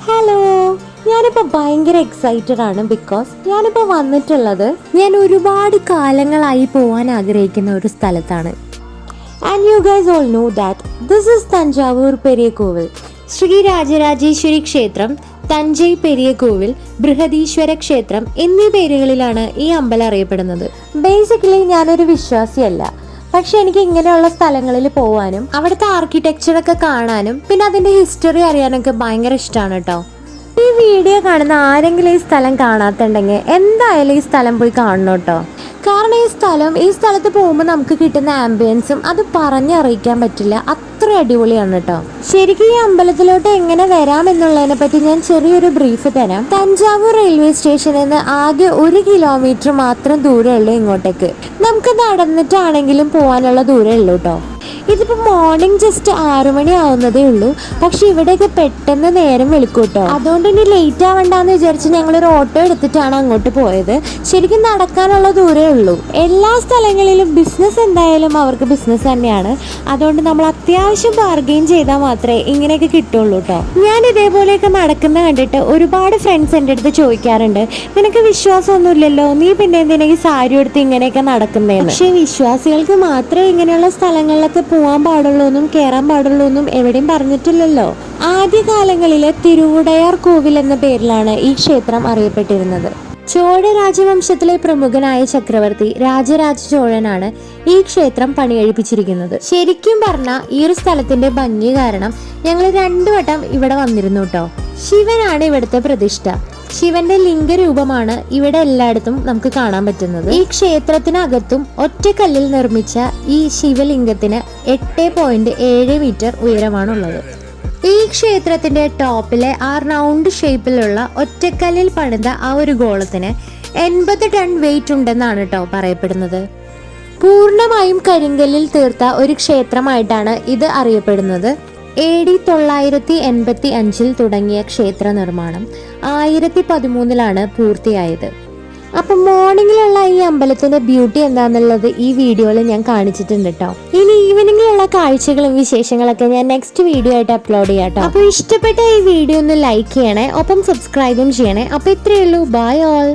Hello, ഞാനിപ്പോൾ ഭയങ്കര excited ആണ്. ബിക്കോസ് ഞാനിപ്പോൾ വന്നിട്ടുള്ളത് ഞാൻ ഒരുപാട് കാലങ്ങളായി പോകാൻ ആഗ്രഹിക്കുന്ന ഒരു സ്ഥലത്താണ്. And you guys all know that this is Thanjavur Periya Kovil. Shri Rajarajeshwari ക്ഷേത്രം, തഞ്ചൈ പെരിയ കോവിൽ, ബൃഹദീശ്വര ക്ഷേത്രം എന്നീ പേരുകളിലാണ് ഈ അമ്പലം അറിയപ്പെടുന്നത്. ബേസിക്കലി ഞാനൊരു വിശ്വാസിയല്ല, പക്ഷെ എനിക്ക് ഇങ്ങനെയുള്ള സ്ഥലങ്ങളിൽ പോകാനും അവിടുത്തെ ആർക്കിടെക്ചറൊക്കെ കാണാനും പിന്നെ അതിന്റെ ഹിസ്റ്ററി അറിയാനൊക്കെ ഭയങ്കര ഇഷ്ടമാണ് കേട്ടോ. ഈ വീഡിയോ കാണുന്ന ആരെങ്കിലും ഈ സ്ഥലം കാണാത്തുണ്ടെങ്കിൽ എന്തായാലും ഈ സ്ഥലം പോയി കാണണം കേട്ടോ. കാരണം ഈ സ്ഥലത്ത് പോകുമ്പോൾ നമുക്ക് കിട്ടുന്ന ആംബിയൻസും അത് പറഞ്ഞറിയിക്കാൻ പറ്റില്ല, അത്ര അടിപൊളിയാണ് കേട്ടോ. ശരിക്കും ഈ അമ്പലത്തിലോട്ട് എങ്ങനെ വരാം എന്നുള്ളതിനെ പറ്റി ഞാൻ ചെറിയൊരു ബ്രീഫ് തരാം. തഞ്ചാവൂർ റെയിൽവേ സ്റ്റേഷനിൽ നിന്ന് ആകെ 1 കിലോമീറ്റർ മാത്രം ദൂരമുള്ളൂ ഇങ്ങോട്ടേക്ക്. നമുക്ക് നടന്നിട്ടാണെങ്കിലും പോകാനുള്ള ദൂരമേ ഉള്ളൂ കേട്ടോ. ഇതിപ്പോൾ മോർണിംഗ് ജസ്റ്റ് 6 മണി ആവുന്നതേ ഉള്ളൂ, പക്ഷെ ഇവിടെയൊക്കെ പെട്ടെന്ന് നേരം വെളുക്കും കേട്ടോ. അതുകൊണ്ട് ഇനി ലേറ്റ് ആവണ്ടെന്ന് വിചാരിച്ച് ഞങ്ങളൊരു ഓട്ടോ എടുത്തിട്ടാണ് അങ്ങോട്ട് പോയത്. ശരിക്കും നടക്കാനുള്ള ദൂരമേ ഉള്ളൂ. എല്ലാ സ്ഥലങ്ങളിലും ബിസിനസ് എന്തായാലും അവർക്ക് ബിസിനസ് തന്നെയാണ്. അതുകൊണ്ട് നമ്മൾ അത്യാവശ്യം ബാർഗെയിൻ ചെയ്താൽ മാത്രമേ ഇങ്ങനെയൊക്കെ കിട്ടുള്ളൂ കേട്ടോ. ഞാൻ ഇതേപോലെയൊക്കെ നടക്കുന്ന കണ്ടിട്ട് ഒരുപാട് ഫ്രണ്ട്സ് എൻ്റെ അടുത്ത് ചോദിക്കാറുണ്ട്, നിനക്ക് വിശ്വാസമൊന്നുമില്ലല്ലോ, നീ പിന്നെ എന്തിനാ സാരി എടുത്ത് ഇങ്ങനെയൊക്കെ നടക്കുന്നതെന്ന്. പക്ഷേ വിശ്വാസികൾക്ക് മാത്രമേ ഇങ്ങനെയുള്ള സ്ഥലങ്ങളിലൊക്കെ പോകാൻ പാടുള്ളൂ എന്നും കയറാൻ പാടുള്ളൂ എന്നും എവിടെയും പറഞ്ഞിട്ടില്ലല്ലോ. ആദ്യകാലങ്ങളിൽ തിരുവുടയാർ കോവിൽ എന്ന പേരിലാണ് ഈ ക്ഷേത്രം അറിയപ്പെട്ടിരുന്നത്. ചോഴ രാജവംശത്തിലെ പ്രമുഖനായ ചക്രവർത്തി രാജരാജ ചോഴനാണ് ഈ ക്ഷേത്രം പണികഴിപ്പിച്ചിരിക്കുന്നത്. ശരിക്കും പറഞ്ഞാൽ ഈ ഒരു സ്ഥലത്തിന്റെ ഭംഗി കാരണം ഞങ്ങൾ 2 വട്ടം ഇവിടെ വന്നിരുന്നു കേട്ടോ. ശിവനാണ് ഇവിടുത്തെ പ്രതിഷ്ഠ. ശിവന്റെ ലിംഗരൂപമാണ് ഇവിടെ എല്ലായിടത്തും നമുക്ക് കാണാൻ പറ്റുന്നത്. ഈ ക്ഷേത്രത്തിനകത്തും ഒറ്റക്കല്ലിൽ നിർമ്മിച്ച ഈ ശിവലിംഗത്തിന് 8.7 മീറ്റർ ഉയരമാണുള്ളത്. ഈ ക്ഷേത്രത്തിന്റെ ടോപ്പിലെ ആ റൗണ്ട് ഷേപ്പിലുള്ള ഒറ്റക്കല്ലിൽ പണിത ആ ഒരു ഗോളത്തിന് 80 ടൺ വെയിറ്റ് ഉണ്ടെന്നാണ് കേട്ടോ പറയപ്പെടുന്നത്. പൂർണ്ണമായും കരിങ്കല്ലിൽ തീർത്ത ഒരു ക്ഷേത്രമായിട്ടാണ് ഇത് അറിയപ്പെടുന്നത്. AD 985 തുടങ്ങിയ ക്ഷേത്ര നിർമ്മാണം 1013 പൂർത്തിയായത്. അപ്പം മോർണിംഗിലുള്ള ഈ അമ്പലത്തിന്റെ ബ്യൂട്ടി എന്താണെന്നുള്ളത് ഈ വീഡിയോയിൽ ഞാൻ കാണിച്ചിട്ടുണ്ട് കേട്ടോ. ഇനി ഈവനിങ്ങിലുള്ള കാഴ്ചകളും വിശേഷങ്ങളൊക്കെ ഞാൻ നെക്സ്റ്റ് വീഡിയോ ആയിട്ട് അപ്ലോഡ് ചെയ്യാം കേട്ടോ. അപ്പോൾ ഇഷ്ടപ്പെട്ട ഈ വീഡിയോ ഒന്ന് ലൈക്ക് ചെയ്യണേ, ഒപ്പം സബ്സ്ക്രൈബും ചെയ്യണേ. അപ്പോൾ ഇത്രയേ ഉള്ളൂ. Bye all.